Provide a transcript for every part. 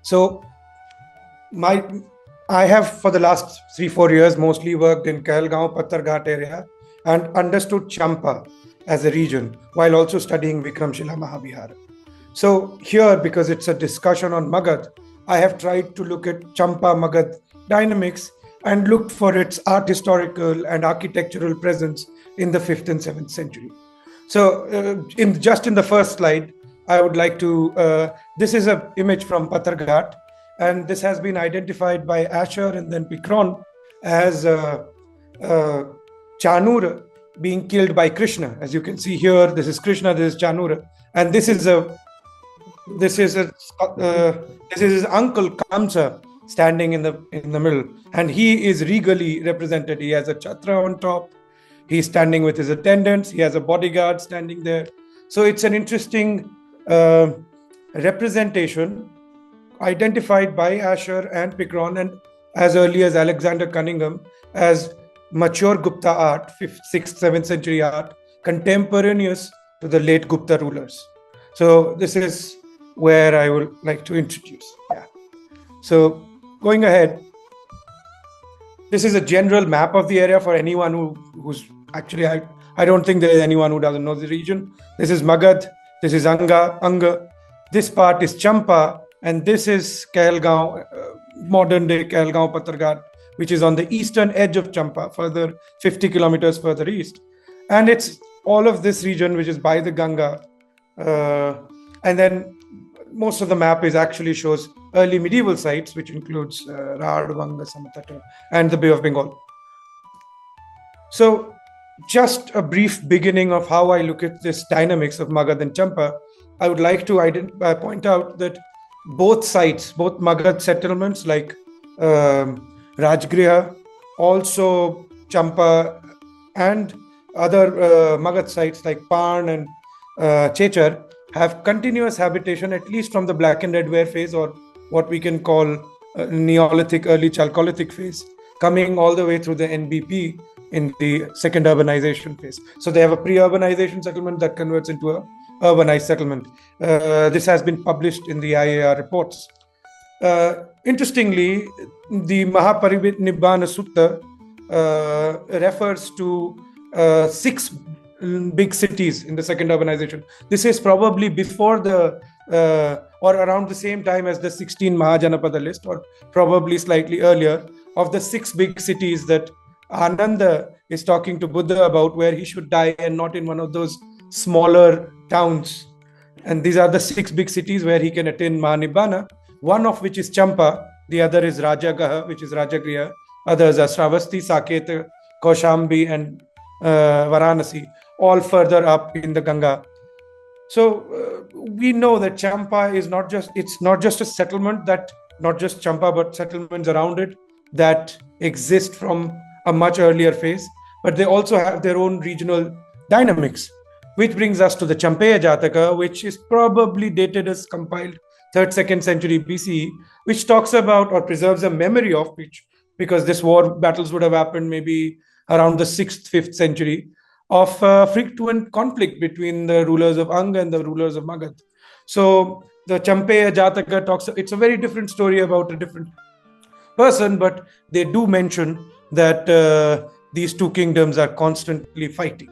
So I have for the last 3-4 years mostly worked in Kahalgaon, Pattarghat area and understood Champa as a region while also studying Vikramshila Mahabihar. So here, because it's a discussion on Magadha, I have tried to look at Champa Magadha dynamics and looked for its art historical and architectural presence in the 5th and 7th century. So in the first slide, I would like to, this is an image from Pattarghat, and this has been identified by Asher and then Picron as Chanura being killed by Krishna. As you can see here, this is Krishna, this is Chanura, and this is his uncle Kamsa standing in the middle, and he is regally represented. He has a chhatra on top. He's standing with his attendants. He has a bodyguard standing there. So it's an interesting representation identified by Asher and Picron, and as early as Alexander Cunningham, as mature Gupta art, 5th, 6th, 7th century art, contemporaneous to the late Gupta rulers. So this is where I would like to introduce. Yeah. So going ahead, this is a general map of the area for anyone who's actually, I don't think there is anyone who doesn't know the region. This is Magadha, this is Aṅga, this part is Champa, and this is Kahalgaon, modern day Kahalgaon Pattarghat, which is on the eastern edge of Champa, further 50 kilometers further east. And it's all of this region which is by the Ganga. And then most of the map actually shows early medieval sites, which includes Rad, Vanga, Samatata, and the Bay of Bengal. So just a brief beginning of how I look at this dynamics of Magadha and Champa. I would like to point out that both sites, both Magadha settlements like Rajgriha, also Champa, and other Magadha sites like Pan and Chechar have continuous habitation, at least from the Black and Red Ware phase, or what we can call Neolithic, early Chalcolithic phase, coming all the way through the NBP in the second urbanization phase. So they have a pre-urbanization settlement that converts into a urbanized settlement. This has been published in the IAR reports. Interestingly, the Mahaparinibbana Sutta refers to 6 big cities in the second urbanization. This is probably before or around the same time as the 16 Mahajanapada list, or probably slightly earlier, of the 6 big cities that Ananda is talking to Buddha about, where he should die and not in one of those smaller towns. And these are the 6 big cities where he can attain Mahanibbana, one of which is Champa, the other is Rajagaha, which is Rajagriha, others are Sravasti, Saket, Kaushambi, and Varanasi, all further up in the Ganga. So we know that Champa is not just a settlement, that not just Champa, but settlements around it that exist from a much earlier phase, but they also have their own regional dynamics, which brings us to the Champeya Jataka, which is probably dated as compiled 3rd, 2nd century BCE, which talks about or preserves a memory of which, because this battles would have happened maybe around the 6th, 5th century, of frequent conflict between the rulers of Aṅga and the rulers of Magadha. So the Champeya Jataka it's a very different story about a different person, but they do mention that these 2 kingdoms are constantly fighting.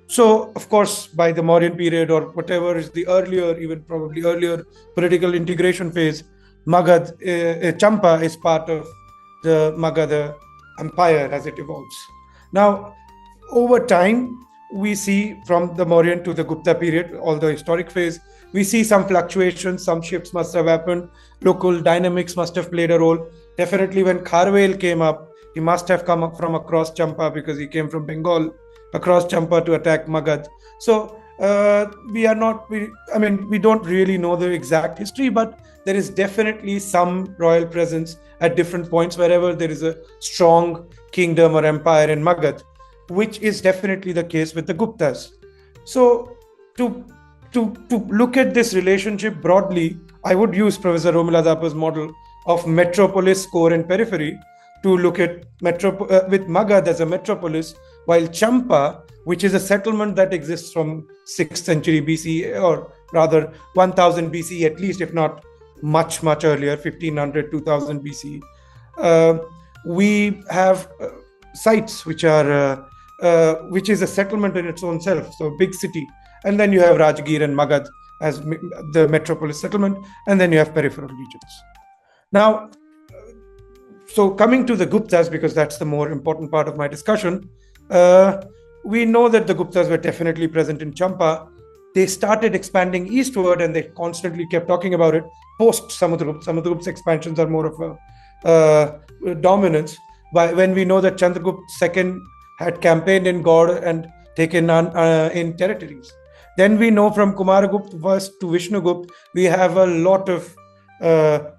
So, of course, by the Mauryan period, or whatever is the earlier, even probably earlier political integration phase, Magadha, Champa is part of the Magadha empire as it evolves. Now, over time, we see from the Mauryan to the Gupta period, all the historic phase, we see some fluctuations, some shifts must have happened, local dynamics must have played a role. Definitely when Kharvel came up, he must have come up from across Champa, because he came from Bengal across Champa to attack Magadha. So we don't really know the exact history, but there is definitely some royal presence at different points wherever there is a strong kingdom or empire in Magadha, which is definitely the case with the Guptas. So to look at this relationship broadly, I would use Professor Romila Dapa's model of metropolis, core, and periphery to look at with Magadha as a metropolis, while Champa, which is a settlement that exists from 6th century BC, or rather 1000 BC at least, if not much earlier, 1500, 2000 BC. We have sites which which is a settlement in its own self, so big city. And then you have Rajgir and Magad as the metropolis settlement, and then you have peripheral regions. Now, so coming to the Guptas, because that's the more important part of my discussion, we know that the Guptas were definitely present in Champa. They started expanding eastward, and they constantly kept talking about it post Samudragupta. Samudragupta's expansions are more of a dominance. When we know that Chandragupta II had campaigned in Gaur and taken in territories. Then we know from Kumaragupta first to Vishnugupta, we have a lot of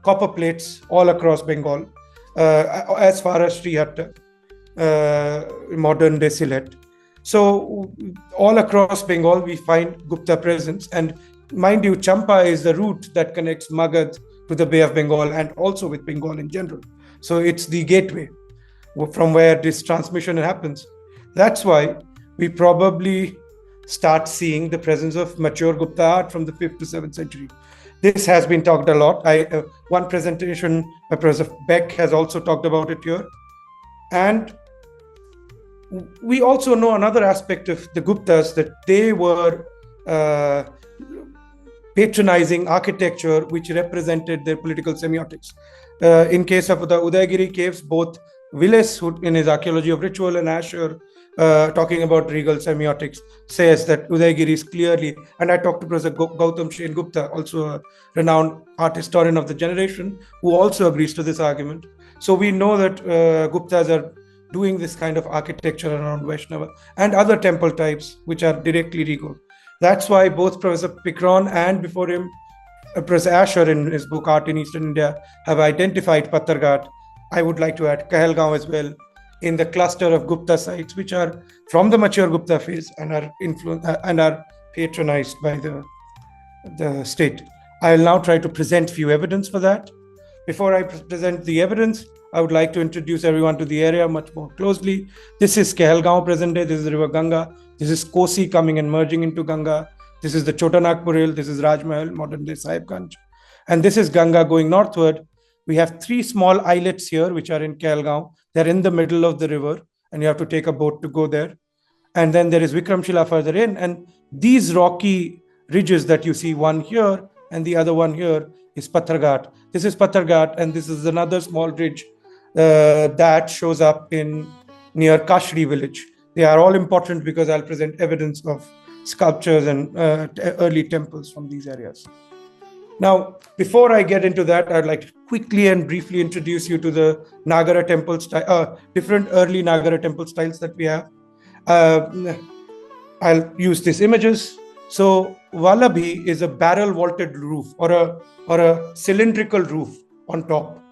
copper plates all across Bengal, as far as Srihatta, modern day Sylhet. So all across Bengal, we find Gupta presence. And mind you, Champa is the route that connects Magad to the Bay of Bengal and also with Bengal in general. So it's the gateway from where this transmission happens. That's why we probably start seeing the presence of mature Gupta art from the 5th to 7th century. This has been talked a lot. One presentation by Professor Beck has also talked about it here. And we also know another aspect of the Guptas, that they were patronizing architecture which represented their political semiotics. In case of the Udaygiri caves, both Willis, who in his Archaeology of Ritual, and Asher, talking about regal semiotics, says that Udaygiri is clearly, and I talked to Professor Gautam Shen Gupta, also a renowned art historian of the generation, who also agrees to this argument. So we know that Guptas are doing this kind of architecture around Vaishnava and other temple types which are directly regal. That's why both Professor Pikron and before him, Professor Asher in his book Art in Eastern India have identified Pattarghat. I would like to add Kahalgaon as well, in the cluster of Gupta sites which are from the mature Gupta phase and are and are patronized by the state. I'll now try to present few evidence for that. Before I present the evidence, I would like to introduce everyone to the area much more closely. This is Kahalgaon present day. This is the river Ganga. This is Kosi coming and merging into Ganga. This is the Chota Nagpur Hill. This is Rajmahal, modern day Sahibganj. And this is Ganga going northward. We have 3 small islets here, which are in Kahalgaon. They're in the middle of the river, and you have to take a boat to go there. And then there is Vikramshila further in. And these rocky ridges that you see, one here and the other one here, is Pattarghat. This is Pattarghat, and this is another small ridge that shows up near Kashri village. They are all important because I'll present evidence of sculptures and early temples from these areas. Now, before I get into that, I'd like to quickly and briefly introduce you to the Nagara temple style, different early Nagara temple styles that we have. I'll use these images. So, Vallabhi is a barrel vaulted roof or a cylindrical roof on top.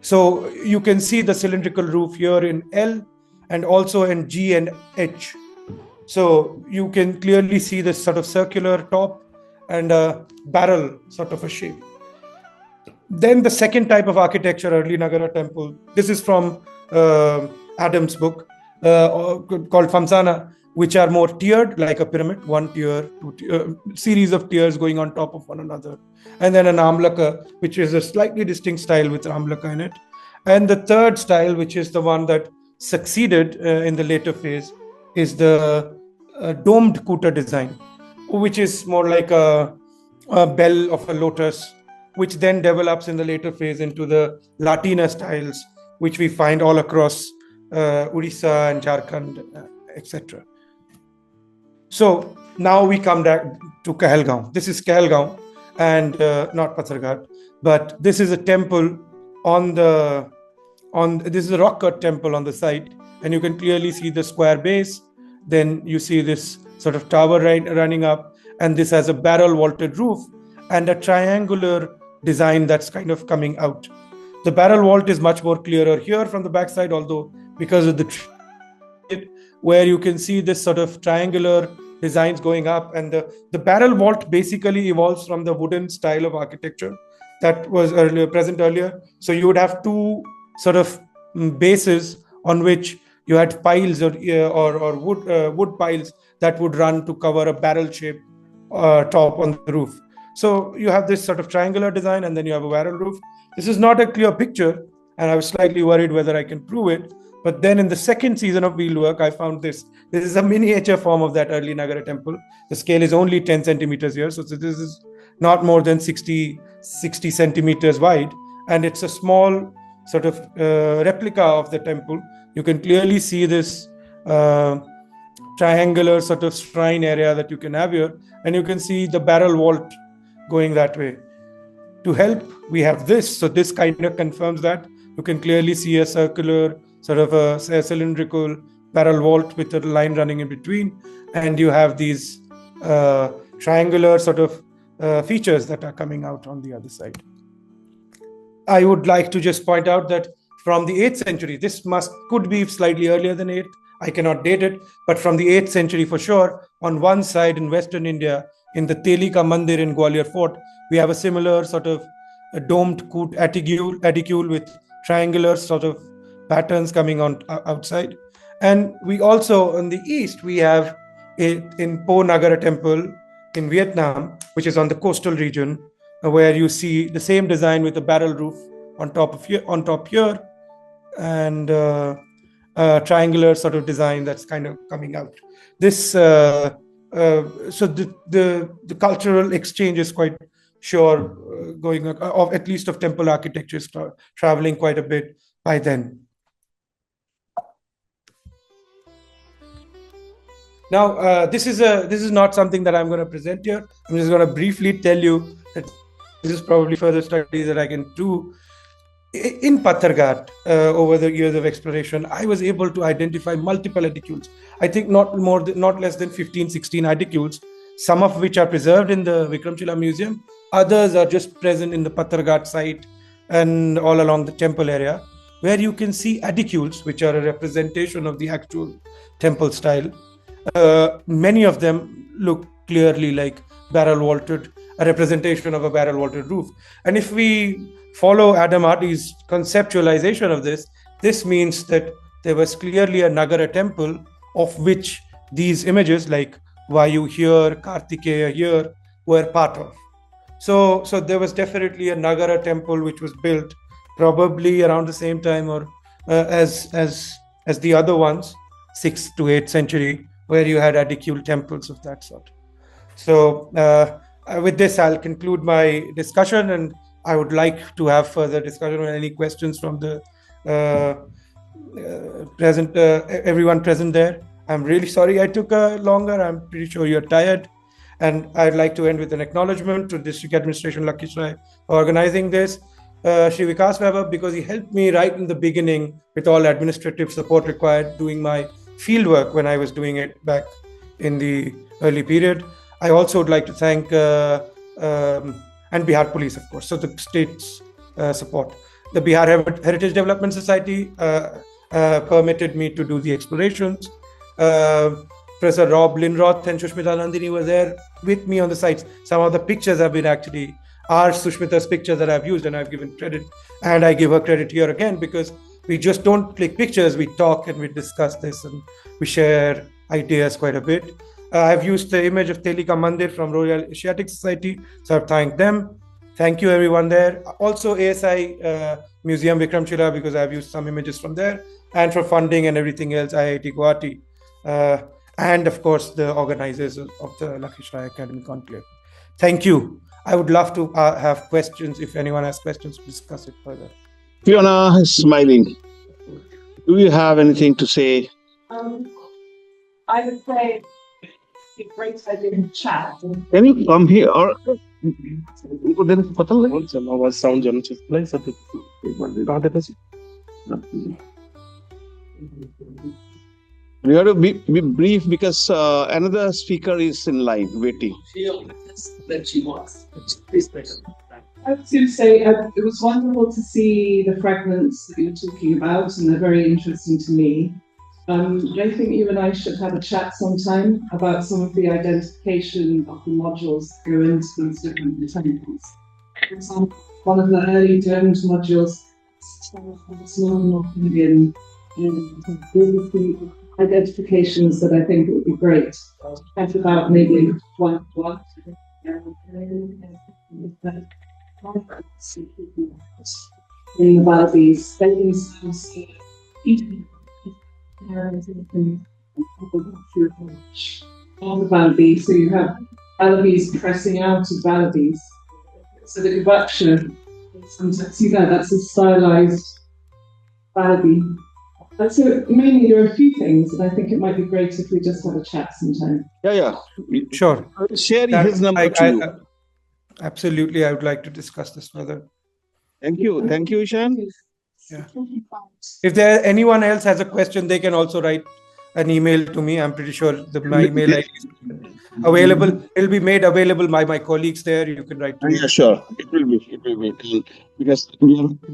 So you can see the cylindrical roof here in L and also in G and H. So you can clearly see this sort of circular top and a barrel sort of a shape. Then the second type of architecture, early Nagara temple, this is from Adam's book called Famsana, which are more tiered like a pyramid, one tier, series of tiers going on top of one another. And then an Amlaka, which is a slightly distinct style with Amlaka in it. And the third style, which is the one that succeeded in the later phase, is the domed Kuta design, which is more like a bell of a lotus, which then develops in the later phase into the Latina styles, which we find all across Odisha and Jharkhand, etc. So now we come back to Kahalgaon. This is Kahalgaon and not Pattarghat, but this is a temple this is a rock cut temple on the site, and you can clearly see the square base. Then you see this sort of tower running up, and this has a barrel vaulted roof and a triangular design that's kind of coming out. The barrel vault is much more clearer here from the backside, although because of where you can see this sort of triangular designs going up, and the barrel vault basically evolves from the wooden style of architecture that was present earlier. So you would have two sort of bases on which you had piles or wood piles that would run to cover a barrel-shaped top on the roof. So you have this sort of triangular design, and then you have a barrel roof. This is not a clear picture, and I was slightly worried whether I can prove it. But then in the second season of fieldwork, I found this. This is a miniature form of that early Nagara temple. The scale is only 10 centimeters here. So this is not more than 60 centimeters wide. And it's a small sort of replica of the temple. You can clearly see this triangular sort of shrine area that you can have here. And you can see the barrel vault going that way. To help, we have this. So this kind of confirms that. You can clearly see a circular, sort of a cylindrical barrel vault with a line running in between. And you have these triangular sort of features that are coming out on the other side. I would like to just point out that from the 8th century, this could be slightly earlier than 8th. I cannot date it, but from the 8th century for sure, on one side in Western India, in the Telika Mandir in Gwalior Fort, we have a similar sort of a domed aticule with triangular sort of patterns coming on outside. And we also, on the east, we have it in Po Nagara Temple in Vietnam, which is on the coastal region, where you see the same design with a barrel roof on top here, and triangular sort of design that's kind of coming out. This so the cultural exchange is quite sure going of at least of temple architecture traveling quite a bit by then. Now, this is not something that I'm going to present here. I'm just going to briefly tell you that this is probably further studies that I can do. In Patharghat, over the years of exploration, I was able to identify multiple eticules. I think not less than 15, 16 eticules, some of which are preserved in the Vikramshila Museum. Others are just present in the Patharghat site and all along the temple area, where you can see eticules, which are a representation of the actual temple style. Many of them look clearly like barrel vaulted, a representation of a barrel vaulted roof. And if we follow Adam Hardy's conceptualization of this, this means that there was clearly a Nagara temple of which these images like Vayu here, Kartikeya here were part of. So there was definitely a Nagara temple which was built probably around the same time or as the other ones, 6th to 8th century, where you had aedicule temples of that sort. So with this, I'll conclude my discussion, and I would like to have further discussion on any questions from the everyone present there. I'm really sorry I took longer. I'm pretty sure you're tired. And I'd like to end with an acknowledgement to District Administration Lakhisarai for organizing this. Shri Vikas Weber, because he helped me right in the beginning with all administrative support required doing my field work when I was doing it back in the early period. I also would like to thank and Bihar Police, of course, so the state's support. The Bihar Heritage Development Society permitted me to do the explorations. Professor Rob Linroth and Sushmita Nandini were there with me on the sites. Some of the pictures have been actually are Sushmita's pictures that I've used, and I've given credit, and I give her credit here again, because we just don't click pictures, we talk and we discuss this and we share ideas quite a bit. I've used the image of Telika Mandir from Royal Asiatic Society, so I've thanked them. Thank you everyone there. Also ASI Museum Vikramshila, because I've used some images from there, and for funding and everything else, IIT Guwahati, and of course the organizers of the Lakhisarai Academic Conclave. Thank you. I would love to have questions, if anyone has questions, to discuss it further. Fiona is smiling. Do you have anything to say? I would say it's great I didn't chat. Can you come here or we have to be brief, because another speaker is in line waiting. That she wants. Please, I was going to say it was wonderful to see the fragments that you were talking about, and they're very interesting to me. I think you and I should have a chat sometime about some of the identification of the modules that go into these different temples. For example, one of the early domed modules, small North Indian identifications that I think would be great. Talk about maybe one. In the valleys, they themselves eating all the valleys. So you have valleys pressing out of valleys. So the Gavaksha, sometimes see that's a stylized valley. So mainly there are a few things, and I think it might be great if we just have a chat sometime. Yeah. Sure. Share his number to you. Absolutely, I would like to discuss this further. Thank you, Eshaan. Yeah. If there anyone else has a question, they can also write an email to me. I'm pretty sure my email ID is available. It will be made available by my colleagues there. You can write to me. Yeah, sure. It will be. Because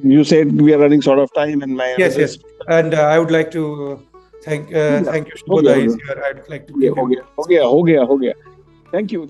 you said we are running short of time, and my yes. And I would like to thank you, Shubhodai is here. I'd like to give him. Ho gaya. Thank you.